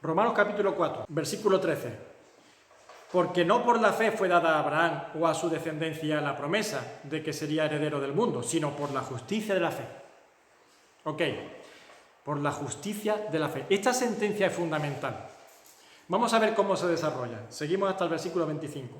Romanos capítulo 4, versículo 13. Porque no por la fe fue dada a Abraham o a su descendencia la promesa de que sería heredero del mundo, sino por la justicia de la fe. Ok, por la justicia de la fe. Esta sentencia es fundamental. Vamos a ver cómo se desarrolla. Seguimos hasta el versículo 25.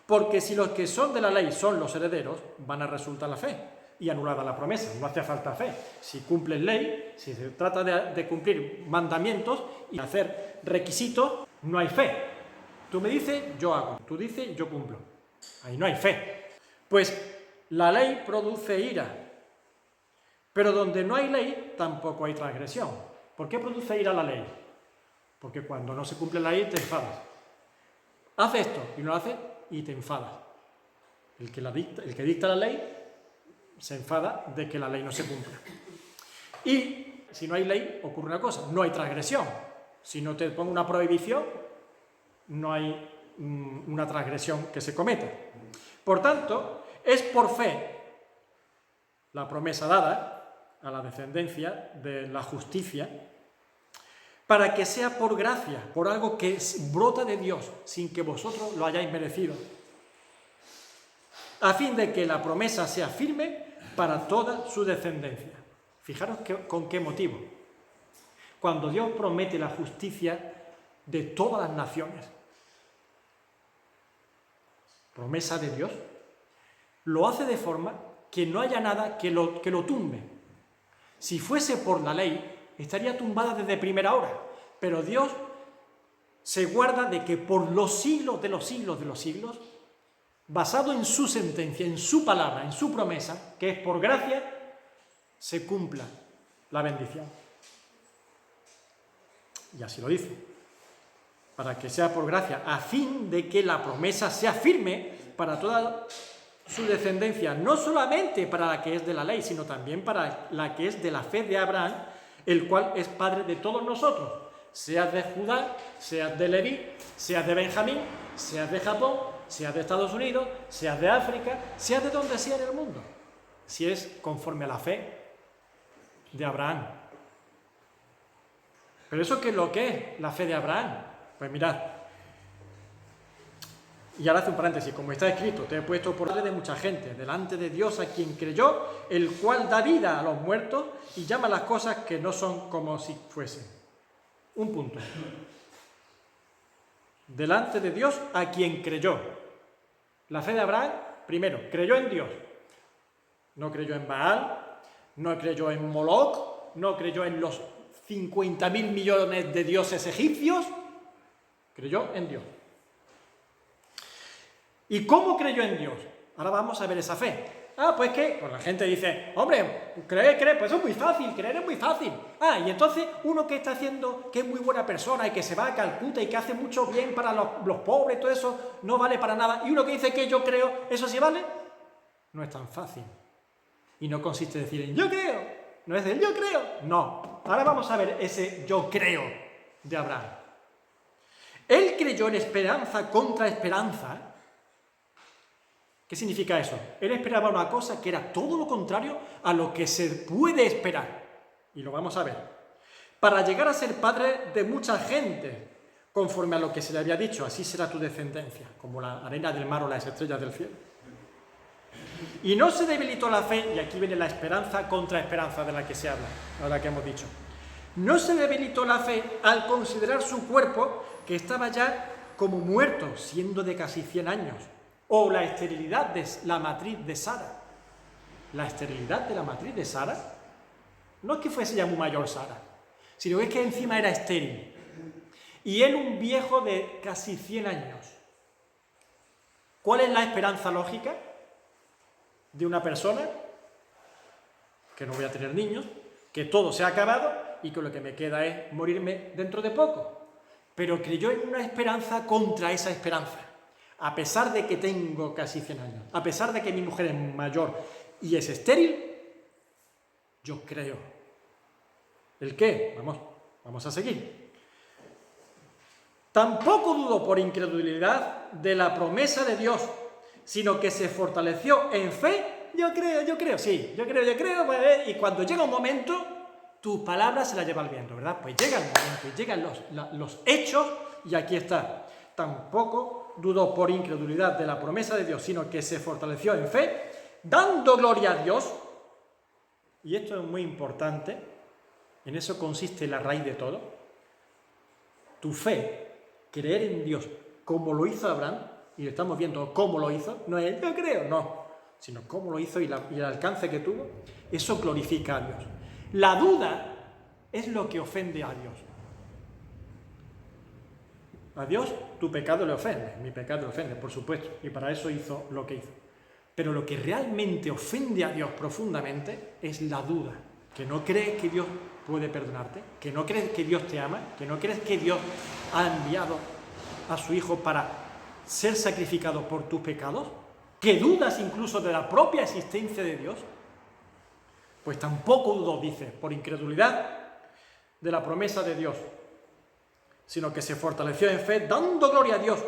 Porque si los que son de la ley son los herederos, van a resultar la fe y anulada la promesa. No hace falta fe. Si cumples ley, si se trata de cumplir mandamientos y hacer requisitos, no hay fe. Tú me dices, yo hago. Tú dices, yo cumplo. Ahí no hay fe. Pues la ley produce ira. Pero donde no hay ley, tampoco hay transgresión. ¿Por qué produce ira la ley? Porque cuando no se cumple la ley, te enfadas. Haz esto y no lo haces y te enfadas. El que dicta la ley se enfada de que la ley no se cumpla. Y si no hay ley, ocurre una cosa, no hay transgresión. Si no te pongo una prohibición, no hay una transgresión que se cometa. Por tanto, es por fe la promesa dada a la descendencia de la justicia, para que sea por gracia, por algo que brota de Dios, sin que vosotros lo hayáis merecido, a fin de que la promesa sea firme para toda su descendencia. Fijaros con qué motivo. Cuando Dios promete la justicia de todas las naciones, promesa de Dios, lo hace de forma que no haya nada que lo tumbe. Si fuese por la ley, estaría tumbada desde primera hora, pero Dios se guarda de que por los siglos de los siglos de los siglos, basado en su sentencia, en su palabra, en su promesa, que es por gracia, se cumpla la bendición. Y así lo dice, para que sea por gracia, a fin de que la promesa sea firme para toda su descendencia, no solamente para la que es de la ley, sino también para la que es de la fe de Abraham, el cual es padre de todos nosotros, seas de Judá, seas de Leví, seas de Benjamín, seas de Japón, seas de Estados Unidos, seas de África, seas de donde sea en el mundo, si es conforme a la fe de Abraham. ¿Pero eso qué es lo que es la fe de Abraham? Pues mirad, y ahora hace un paréntesis, como está escrito, te he puesto por delante de mucha gente, delante de Dios a quien creyó, el cual da vida a los muertos y llama las cosas que no son como si fuesen. Un punto. Delante de Dios a quien creyó. La fe de Abraham, primero, creyó en Dios. No creyó en Baal, no creyó en Moloch, no creyó en los 50.000 millones de dioses egipcios, creyó en Dios. ¿Y cómo creyó en Dios? Ahora vamos a ver esa fe. Pues que, pues la gente dice, hombre, creer, pues es muy fácil, creer es muy fácil. Y entonces uno que está haciendo, que es muy buena persona y que se va a Calcuta y que hace mucho bien para los pobres y todo eso, no vale para nada. Y uno que dice que yo creo, ¿eso sí vale? No es tan fácil. Y no consiste en decir, yo creo. No es decir, yo creo. No. Ahora vamos a ver ese yo creo de Abraham. Él creyó en esperanza contra esperanza. ¿Qué significa eso? Él esperaba una cosa que era todo lo contrario a lo que se puede esperar. Y lo vamos a ver. Para llegar a ser padre de mucha gente, conforme a lo que se le había dicho, así será tu descendencia, como la arena del mar o las estrellas del cielo. Y no se debilitó la fe, y aquí viene la esperanza contra esperanza de la que se habla, ahora que hemos dicho. No se debilitó la fe al considerar su cuerpo, que estaba ya como muerto, siendo de casi 100 años. O la esterilidad de la matriz de Sara. La esterilidad de la matriz de Sara no es que fuese ya muy mayor Sara, sino es que encima era estéril. Y él un viejo de casi 100 años. ¿Cuál es la esperanza lógica de una persona? Que no voy a tener niños, que todo se ha acabado y que lo que me queda es morirme dentro de poco. Pero creyó en una esperanza contra esa esperanza. A pesar de que tengo casi 100 años, a pesar de que mi mujer es mayor y es estéril, yo creo. ¿El qué? Vamos a seguir. Tampoco dudó por incredulidad de la promesa de Dios, sino que se fortaleció en fe. Yo creo, sí, yo creo, y cuando llega un momento, tus palabras se las lleva el viento, ¿verdad? Pues llega el momento, y llegan los hechos, y aquí está. Tampoco dudó por incredulidad de la promesa de Dios, sino que se fortaleció en fe, dando gloria a Dios. Y esto es muy importante, en eso consiste la raíz de todo. Tu fe, creer en Dios como lo hizo Abraham, y lo estamos viendo cómo lo hizo, no es yo creo, no, sino cómo lo hizo y el alcance que tuvo, eso glorifica a Dios. La duda es lo que ofende a Dios. A Dios tu pecado le ofende, mi pecado le ofende, por supuesto, y para eso hizo lo que hizo. Pero lo que realmente ofende a Dios profundamente es la duda, que no crees que Dios puede perdonarte, que no crees que Dios te ama, que no crees que Dios ha enviado a su Hijo para ser sacrificado por tus pecados, que dudas incluso de la propia existencia de Dios. Pues tampoco dudó, dice, por incredulidad de la promesa de Dios, sino que se fortaleció en fe, dando gloria a Dios,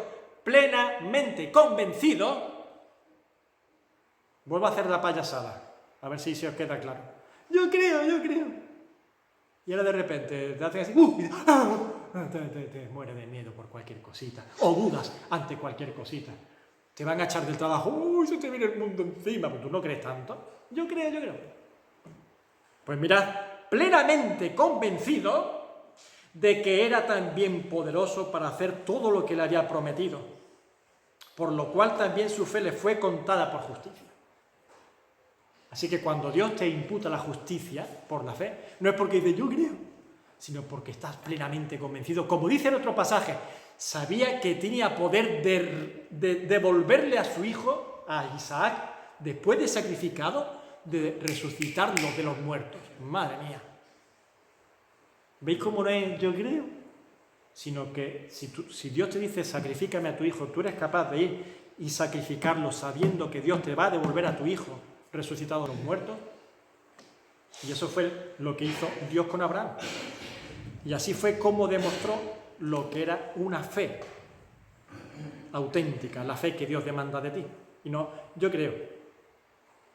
plenamente convencido. Vuelvo a hacer la payasada, a ver si se os queda claro. Yo creo. Y ahora de repente te hacen así, te mueres de miedo por cualquier cosita, o dudas ante cualquier cosita. Te van a echar del trabajo, se te viene el mundo encima, pues tú no crees tanto. Yo creo. Pues mirad, plenamente convencido de que era también poderoso para hacer todo lo que le había prometido, por lo cual también su fe le fue contada por justicia. Así que cuando Dios te imputa la justicia por la fe, no es porque dices yo creo, sino porque estás plenamente convencido. Como dice en otro pasaje, sabía que tenía poder de devolverle a su hijo, a Isaac, después de sacrificado, de resucitarlo de los muertos. Madre mía. ¿Veis cómo no es yo creo? Sino que si Dios te dice sacrifícame a tu hijo, tú eres capaz de ir y sacrificarlo sabiendo que Dios te va a devolver a tu hijo resucitado de los muertos. Y eso fue lo que hizo Dios con Abraham. Y así fue como demostró lo que era una fe auténtica, la fe que Dios demanda de ti. Y no, yo creo.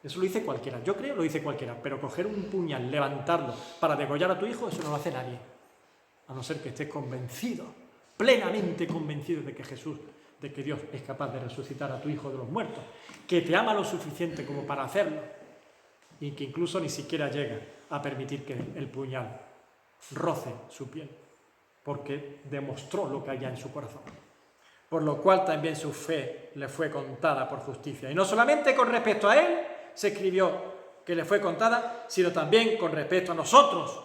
Eso lo dice cualquiera. Yo creo, lo dice cualquiera. Pero coger un puñal, levantarlo para degollar a tu hijo, eso no lo hace nadie. A no ser que estés convencido, plenamente convencido de que Jesús, de que Dios es capaz de resucitar a tu hijo de los muertos, que te ama lo suficiente como para hacerlo, y que incluso ni siquiera llega a permitir que el puñal roce su piel, porque demostró lo que había en su corazón. Por lo cual también su fe le fue contada por justicia. Y no solamente con respecto a él se escribió que le fue contada, sino también con respecto a nosotros,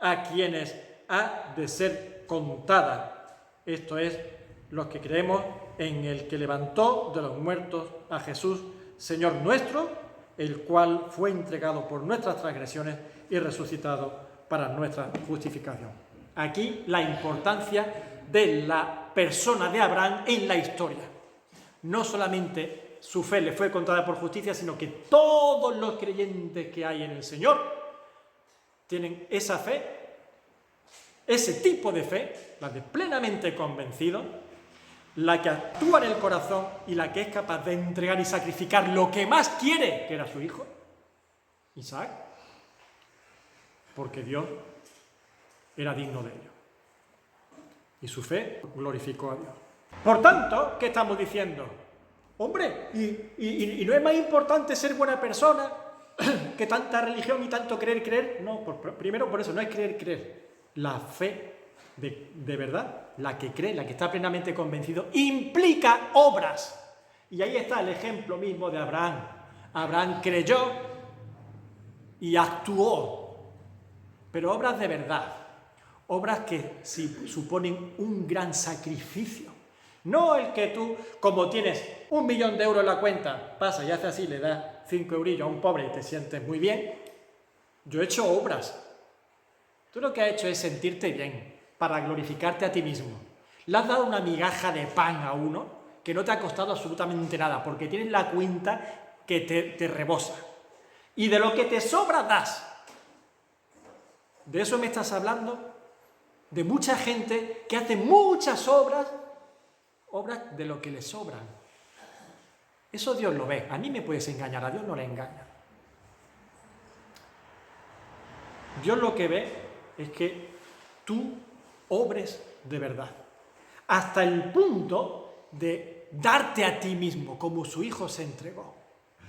a quienes ha de ser contada. Esto es, los que creemos en el que levantó de los muertos a Jesús, Señor nuestro, el cual fue entregado por nuestras transgresiones y resucitado para nuestra justificación. Aquí la importancia de la persona de Abraham en la historia. No solamente su fe le fue contada por justicia, sino que todos los creyentes que hay en el Señor tienen esa fe, ese tipo de fe, la de plenamente convencido, la que actúa en el corazón y la que es capaz de entregar y sacrificar lo que más quiere, que era su hijo, Isaac, porque Dios era digno de ello. Y su fe glorificó a Dios. Por tanto, ¿qué estamos diciendo? Hombre, ¿y no es más importante ser buena persona que tanta religión y tanto creer? No, primero por eso, no es creer. La fe de verdad, la que cree, la que está plenamente convencido, implica obras. Y ahí está el ejemplo mismo de Abraham. Abraham creyó y actuó, pero obras de verdad. Obras que suponen un gran sacrificio. No el que tú, como tienes 1 millón de euros en la cuenta, pasa y hace así, le das 5 eurillos a un pobre y te sientes muy bien. Yo he hecho obras. Tú lo que has hecho es sentirte bien, para glorificarte a ti mismo. Le has dado una migaja de pan a uno que no te ha costado absolutamente nada, porque tienes la cuenta que te rebosa. Y de lo que te sobra das. ¿De eso me estás hablando? De mucha gente que hace muchas obras de lo que le sobran. Eso Dios lo ve. A mí me puedes engañar, a Dios no le engaña. Dios lo que ve es que tú obres de verdad, hasta el punto de darte a ti mismo, como su Hijo se entregó.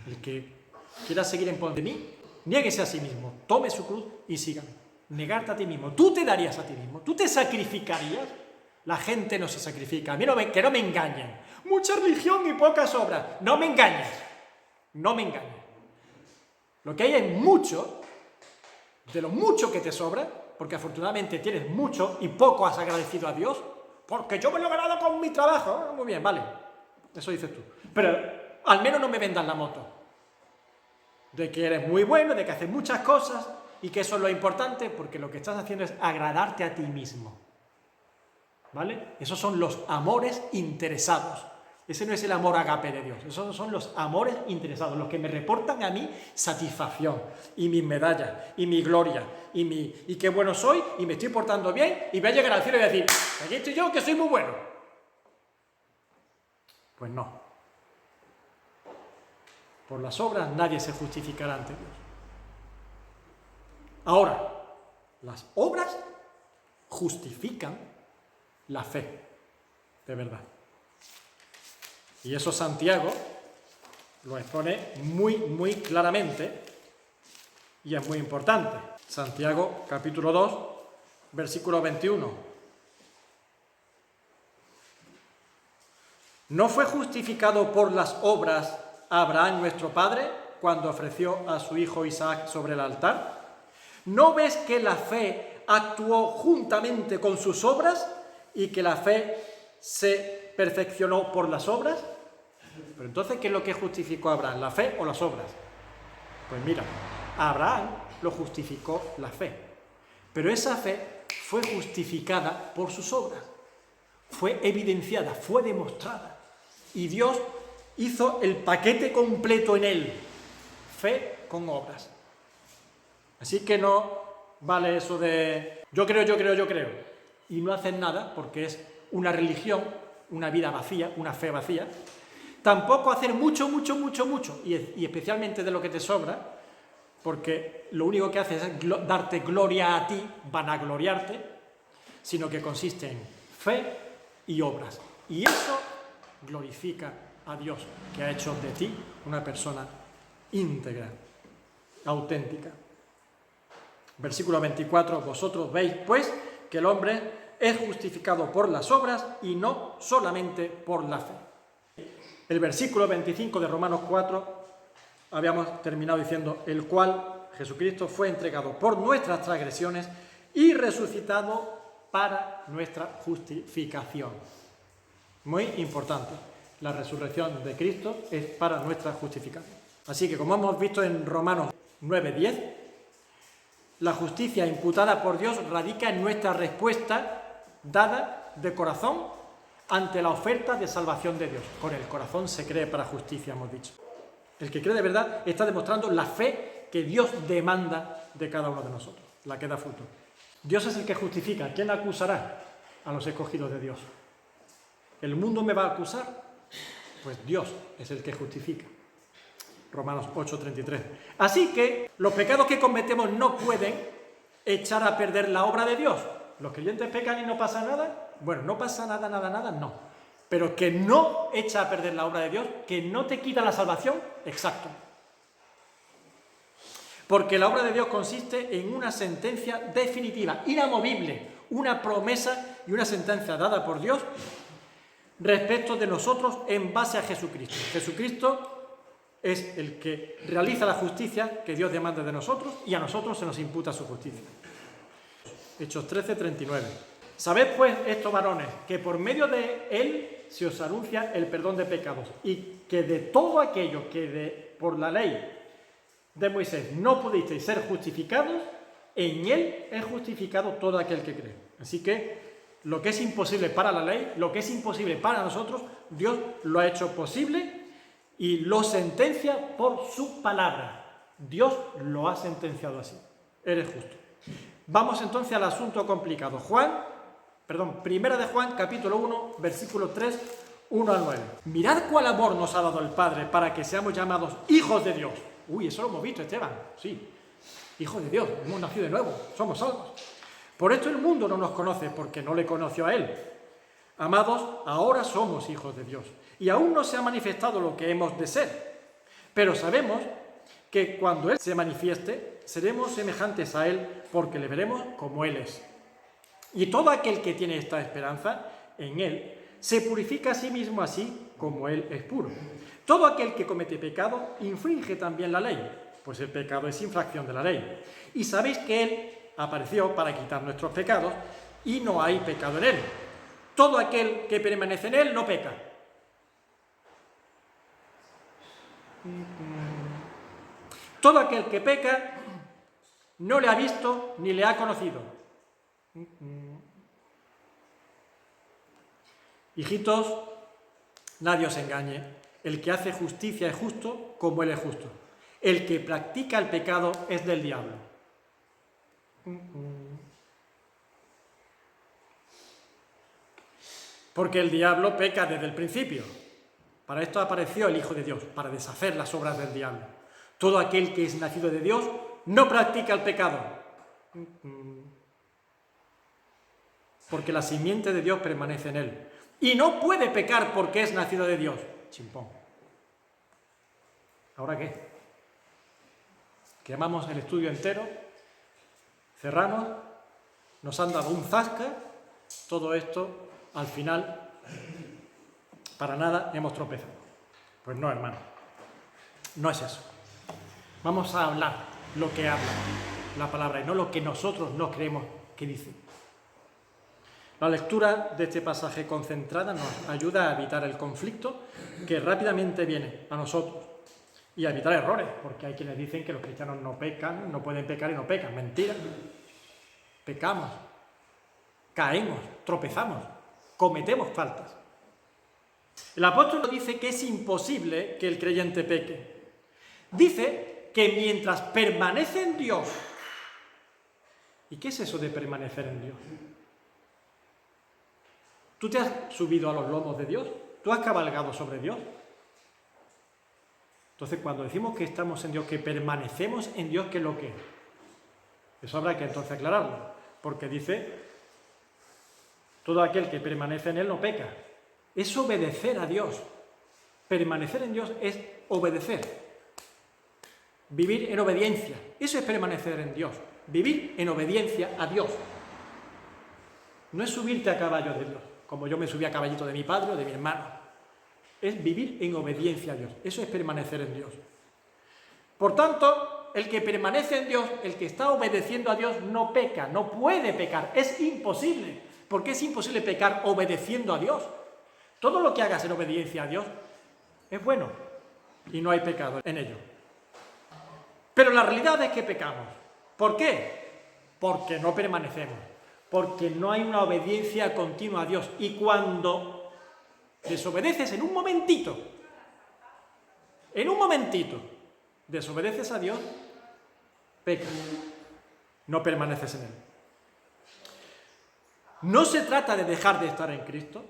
El que quiera seguir en pos de mí, niéguese a sí mismo, tome su cruz y sígame. Negarte a ti mismo. Tú te darías a ti mismo, tú te sacrificarías. La gente no se sacrifica. A mí que no me engañen. Mucha religión y pocas obras. No me engañes. No me engañes. Lo que hay es mucho, de lo mucho que te sobra, porque afortunadamente tienes mucho y poco has agradecido a Dios, porque yo me lo he ganado con mi trabajo. Muy bien, vale. Eso dices tú. Pero al menos no me vendas la moto. De que eres muy bueno, de que haces muchas cosas y que eso es lo importante, porque lo que estás haciendo es agradarte a ti mismo. ¿Vale? Esos son los amores interesados. Ese no es el amor agape de Dios. Esos son los amores interesados, los que me reportan a mí satisfacción, y mis medallas, y mi gloria, y qué bueno soy, y me estoy portando bien, y voy a llegar al cielo y decir, aquí estoy yo que soy muy bueno. Pues no. Por las obras nadie se justificará ante Dios. Ahora, las obras justifican la fe, de verdad. Y eso Santiago lo expone muy, muy claramente y es muy importante. Santiago, capítulo 2, versículo 21. ¿No fue justificado por las obras Abraham, nuestro padre, cuando ofreció a su hijo Isaac sobre el altar? ¿No ves que la fe actuó juntamente con sus obras y que la fe se perfeccionó por las obras? Pero entonces, ¿qué es lo que justificó a Abraham? ¿La fe o las obras? Pues mira, a Abraham lo justificó la fe, pero esa fe fue justificada por sus obras, fue evidenciada, fue demostrada, y Dios hizo el paquete completo en él, fe con obras. Así que no vale eso de yo creo, y no hacer nada, porque es una religión, una vida vacía, una fe vacía. Tampoco hacer mucho, y especialmente de lo que te sobra, porque lo único que haces es darte gloria a ti, vanagloriarte, sino que consiste en fe y obras. Y eso glorifica a Dios, que ha hecho de ti una persona íntegra, auténtica. Versículo 24, vosotros veis, pues, que el hombre es justificado por las obras y no solamente por la fe. El versículo 25 de Romanos 4, habíamos terminado diciendo, el cual Jesucristo fue entregado por nuestras transgresiones y resucitado para nuestra justificación. Muy importante, la resurrección de Cristo es para nuestra justificación. Así que, como hemos visto en Romanos 9:10, la justicia imputada por Dios radica en nuestra respuesta dada de corazón ante la oferta de salvación de Dios. Con el corazón se cree para justicia, hemos dicho. El que cree de verdad está demostrando la fe que Dios demanda de cada uno de nosotros, la que da fruto. Dios es el que justifica. ¿Quién acusará a los escogidos de Dios? ¿El mundo me va a acusar? Pues Dios es el que justifica. Romanos 8:33. Así que los pecados que cometemos no pueden echar a perder la obra de Dios. ¿Los creyentes pecan y no pasa nada? Bueno, no pasa nada, no. Pero que no echa a perder la obra de Dios, que no te quita la salvación, exacto. Porque la obra de Dios consiste en una sentencia definitiva, inamovible, una promesa y una sentencia dada por Dios respecto de nosotros en base a Jesucristo. Jesucristo es el que realiza la justicia que Dios demanda de nosotros y a nosotros se nos imputa su justicia. Hechos 13:39. Sabed pues esto, varones, que por medio de él se os anuncia el perdón de pecados y que de todo aquello que por la ley de Moisés no pudisteis ser justificados, en él es justificado todo aquel que cree. Así que lo que es imposible para la ley, lo que es imposible para nosotros, Dios lo ha hecho posible y lo sentencia por su palabra. Dios lo ha sentenciado así. Eres justo. Vamos entonces al asunto complicado. Primera de Juan, capítulo 1, versículo 3, 1 al 9. Mirad cuál amor nos ha dado el Padre para que seamos llamados hijos de Dios. Uy, eso lo hemos visto, Esteban. Sí. hijos de Dios, hemos nacido de nuevo, somos salvos. Por esto el mundo no nos conoce, porque no le conoció a Él. Amados, ahora somos hijos de Dios, y aún no se ha manifestado lo que hemos de ser. Pero sabemos que cuando Él se manifieste, seremos semejantes a Él, porque le veremos como Él es. Y todo aquel que tiene esta esperanza en Él, se purifica a sí mismo así como Él es puro. Todo aquel que comete pecado infringe también la ley, pues el pecado es infracción de la ley. Y sabéis que Él apareció para quitar nuestros pecados y no hay pecado en Él. Todo aquel que permanece en Él no peca. Todo aquel que peca no le ha visto ni le ha conocido. Hijitos, nadie os engañe. El que hace justicia es justo como Él es justo. El que practica el pecado es del diablo. Porque el diablo peca desde el principio. Para esto apareció el Hijo de Dios, para deshacer las obras del diablo. Todo aquel que es nacido de Dios no practica el pecado. Porque la simiente de Dios permanece en él. Y no puede pecar porque es nacido de Dios. Chimpón. ¿Ahora qué? Quemamos el estudio entero, cerramos, nos han dado un zasca, todo esto, al final, para nada hemos tropezado. Pues no, hermano, no es eso. Vamos a hablar lo que habla la palabra y no lo que nosotros no creemos que dice. La lectura de este pasaje concentrada nos ayuda a evitar el conflicto que rápidamente viene a nosotros y a evitar errores, porque hay quienes dicen que los cristianos no pecan, no pueden pecar y no pecan. Mentira. Pecamos, caemos, tropezamos, cometemos faltas. El apóstol dice que es imposible que el creyente peque. Dice que mientras permanece en Dios. ¿Y qué es eso de permanecer en Dios? ¿Tú te has subido a los lomos de Dios? ¿Tú has cabalgado sobre Dios? Entonces, cuando decimos que estamos en Dios, que permanecemos en Dios, ¿qué es lo que es? Eso habrá que entonces aclararlo, porque dice, todo aquel que permanece en Él no peca. Es obedecer a Dios. Permanecer en Dios es obedecer. Vivir en obediencia. Eso es permanecer en Dios. Vivir en obediencia a Dios. No es subirte a caballo de Dios, como yo me subí a caballito de mi padre o de mi hermano. Es vivir en obediencia a Dios. Eso es permanecer en Dios. Por tanto, el que permanece en Dios, el que está obedeciendo a Dios, no peca, no puede pecar. Es imposible. Porque es imposible pecar obedeciendo a Dios. Todo lo que hagas en obediencia a Dios es bueno y no hay pecado en ello. Pero la realidad es que pecamos. ¿Por qué? Porque no permanecemos. Porque no hay una obediencia continua a Dios. Y cuando desobedeces en un momentito, desobedeces a Dios, pecas. No permaneces en Él. No se trata de dejar de estar en Cristo,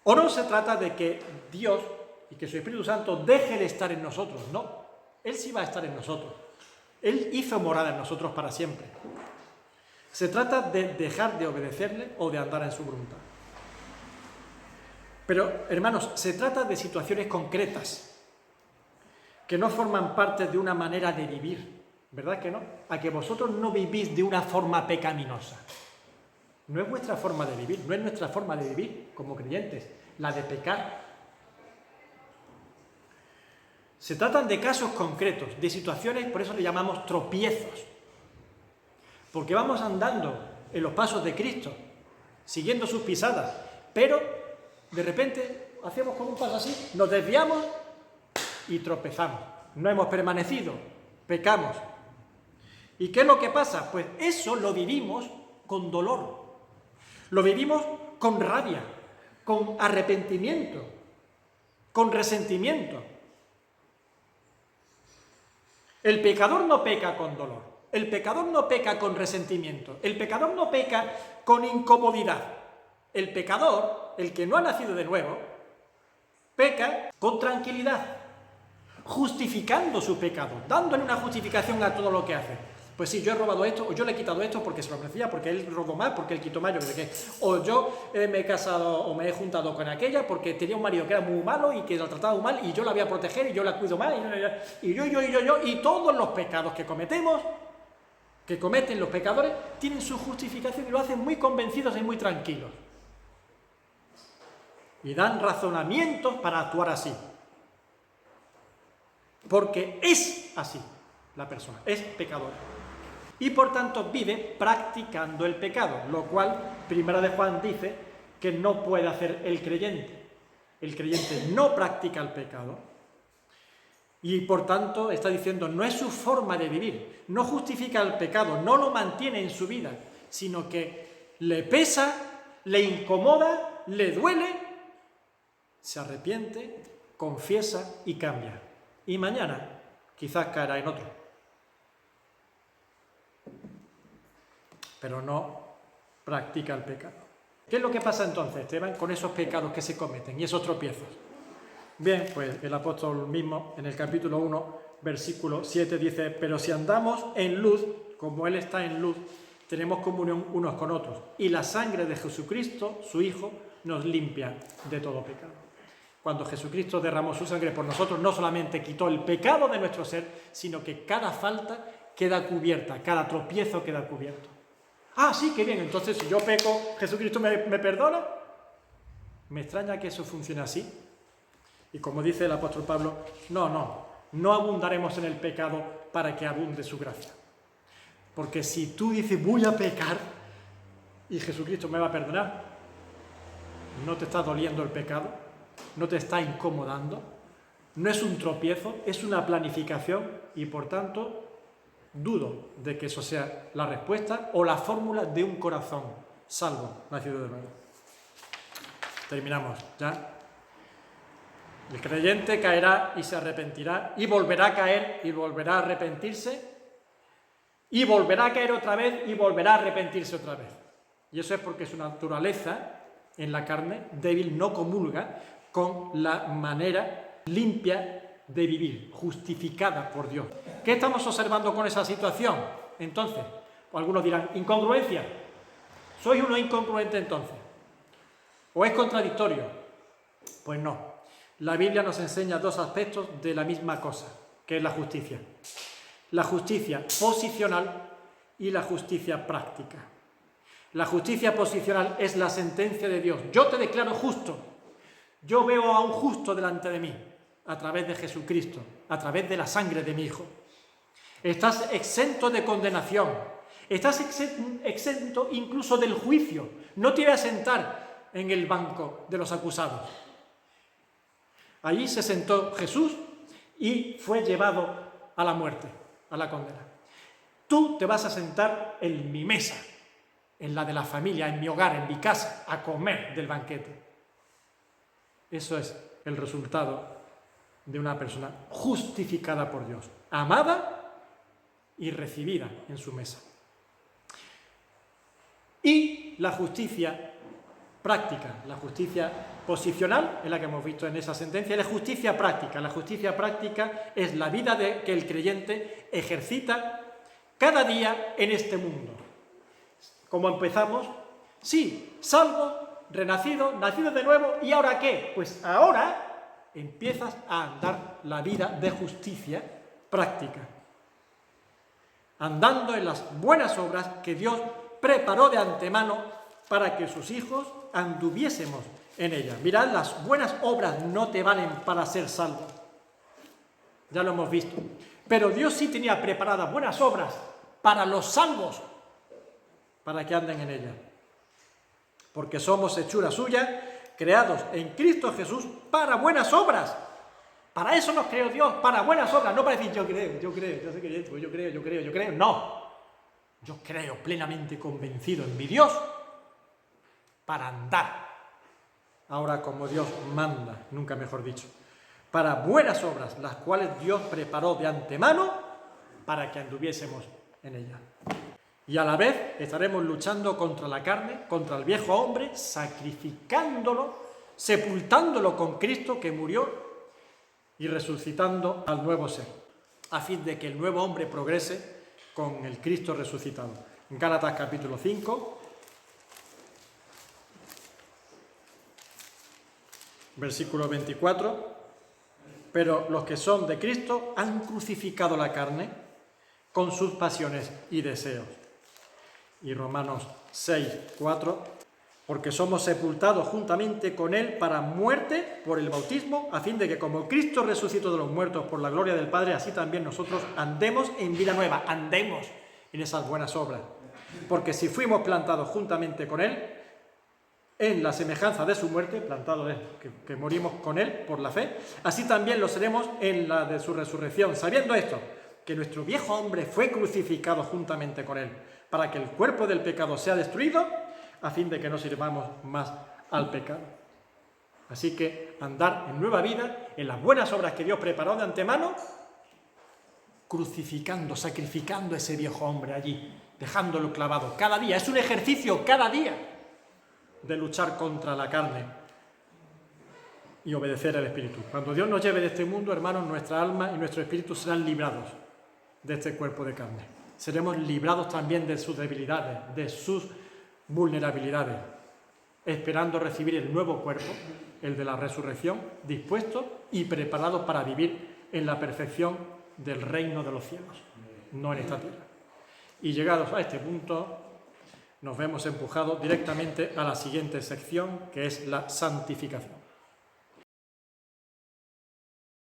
o no se trata de que Dios y que su Espíritu Santo deje de estar en nosotros. No, Él sí va a estar en nosotros. Él hizo morada en nosotros para siempre. Se trata de dejar de obedecerle o de andar en su voluntad. Pero, hermanos, se trata de situaciones concretas que no forman parte de una manera de vivir, ¿verdad que no? A que vosotros no vivís de una forma pecaminosa. No es vuestra forma de vivir, no es nuestra forma de vivir como creyentes, la de pecar. Se tratan de casos concretos, de situaciones, por eso le llamamos tropiezos. Porque vamos andando en los pasos de Cristo, siguiendo sus pisadas, pero de repente hacemos como un paso así, nos desviamos y tropezamos. No hemos permanecido, pecamos. ¿Y qué es lo que pasa? Pues eso lo vivimos con dolor. Lo vivimos con rabia, con arrepentimiento, con resentimiento. El pecador no peca con dolor, el pecador no peca con resentimiento, el pecador no peca con incomodidad. El pecador, el que no ha nacido de nuevo, peca con tranquilidad, justificando su pecado, dándole una justificación a todo lo que hace. Pues sí, yo he robado esto, o yo le he quitado esto porque se lo merecía, porque él robó más, porque él quitó más, yo qué sé qué. O yo me he casado o me he juntado con aquella porque tenía un marido que era muy malo y que la trataba muy mal y yo la voy a proteger y yo la cuido más y yo, y todos los pecados que cometemos, que cometen los pecadores, tienen su justificación y lo hacen muy convencidos y muy tranquilos. Y dan razonamientos para actuar así. Porque es así la persona, es pecadora. Y por tanto vive practicando el pecado, lo cual Primera de Juan dice que no puede hacer el creyente. El creyente no practica el pecado y por tanto está diciendo no es su forma de vivir, no justifica el pecado, no lo mantiene en su vida, sino que le pesa, le incomoda, le duele, se arrepiente, confiesa y cambia. Y mañana quizás caerá en otro. Pero no practica el pecado. ¿Qué es lo que pasa entonces, Esteban, con esos pecados que se cometen y esos tropiezos? Bien, pues el apóstol mismo en el capítulo 1, versículo 7 dice: pero si andamos en luz, como Él está en luz, tenemos comunión unos con otros, y la sangre de Jesucristo, su Hijo, nos limpia de todo pecado. Cuando Jesucristo derramó su sangre por nosotros, no solamente quitó el pecado de nuestro ser, sino que cada falta queda cubierta, cada tropiezo queda cubierto. Ah, sí, qué bien, entonces si yo peco, ¿Jesucristo me perdona? Me extraña que eso funcione así. Y como dice el apóstol Pablo, no abundaremos en el pecado para que abunde su gracia. Porque si tú dices voy a pecar y Jesucristo me va a perdonar, no te está doliendo el pecado, no te está incomodando, no es un tropiezo, es una planificación y por tanto dudo de que eso sea la respuesta o la fórmula de un corazón salvo, nacido de nuevo. Terminamos ya. El creyente caerá y se arrepentirá y volverá a caer y volverá a arrepentirse y volverá a caer otra vez y volverá a arrepentirse otra vez. Y eso es porque su naturaleza en la carne débil no comulga con la manera limpia de vivir, justificada por Dios. ¿Qué estamos observando con esa situación? Entonces, algunos dirán, incongruencia. ¿Sois uno incongruente entonces? ¿O es contradictorio? Pues no. La Biblia nos enseña dos aspectos de la misma cosa, que es la justicia. La justicia posicional y la justicia práctica. La justicia posicional es la sentencia de Dios. Yo te declaro justo. Yo veo a un justo delante de mí, a través de Jesucristo, a través de la sangre de mi Hijo. Estás exento de condenación, estás exento incluso del juicio. No te voy a sentar en el banco de los acusados. Allí se sentó Jesús y fue llevado a la muerte, a la condena. Tú te vas a sentar en mi mesa, en la de la familia, en mi hogar, en mi casa, a comer del banquete. Eso es el resultado de una persona justificada por Dios, amada y recibida en su mesa. Y la justicia práctica, la justicia posicional, es la que hemos visto en esa sentencia, y la justicia práctica. La justicia práctica es la vida que el creyente ejercita cada día en este mundo. Como empezamos, sí, salvo, renacido, nacido de nuevo, ¿y ahora qué? Pues ahora empiezas a andar la vida de justicia práctica, andando en las buenas obras que Dios preparó de antemano para que sus hijos anduviésemos en ellas. Mirad, las buenas obras no te valen para ser salvo, ya lo hemos visto, pero Dios sí tenía preparadas buenas obras para los salvos, para que anden en ellas, porque somos hechura suya, creados en Cristo Jesús para buenas obras. Para eso nos creó Dios, para buenas obras. No para decir yo creo, yo sé que yo creo. No, yo creo plenamente convencido en mi Dios para andar ahora como Dios manda, nunca mejor dicho, para buenas obras, las cuales Dios preparó de antemano para que anduviésemos en ellas. Y a la vez estaremos luchando contra la carne, contra el viejo hombre, sacrificándolo, sepultándolo con Cristo que murió y resucitando al nuevo ser, a fin de que el nuevo hombre progrese con el Cristo resucitado. En Gálatas capítulo 5, versículo 24, pero los que son de Cristo han crucificado la carne con sus pasiones y deseos. Y Romanos 6, 4, porque somos sepultados juntamente con Él para muerte por el bautismo, a fin de que como Cristo resucitó de los muertos por la gloria del Padre, así también nosotros andemos en vida nueva, andemos en esas buenas obras. Porque si fuimos plantados juntamente con Él, en la semejanza de su muerte, plantados es que morimos con Él por la fe, así también lo seremos en la de su resurrección, sabiendo esto, que nuestro viejo hombre fue crucificado juntamente con Él, para que el cuerpo del pecado sea destruido, a fin de que no sirvamos más al pecado. Así que andar en nueva vida, en las buenas obras que Dios preparó de antemano, crucificando, sacrificando a ese viejo hombre allí, dejándolo clavado cada día. Es un ejercicio cada día de luchar contra la carne y obedecer al Espíritu. Cuando Dios nos lleve de este mundo, hermanos, nuestra alma y nuestro espíritu serán librados de este cuerpo de carne. Seremos librados también de sus debilidades, de sus vulnerabilidades, esperando recibir el nuevo cuerpo, el de la resurrección, dispuestos y preparados para vivir en la perfección del reino de los cielos, no en esta tierra. Y llegados a este punto, nos vemos empujados directamente a la siguiente sección, que es la santificación.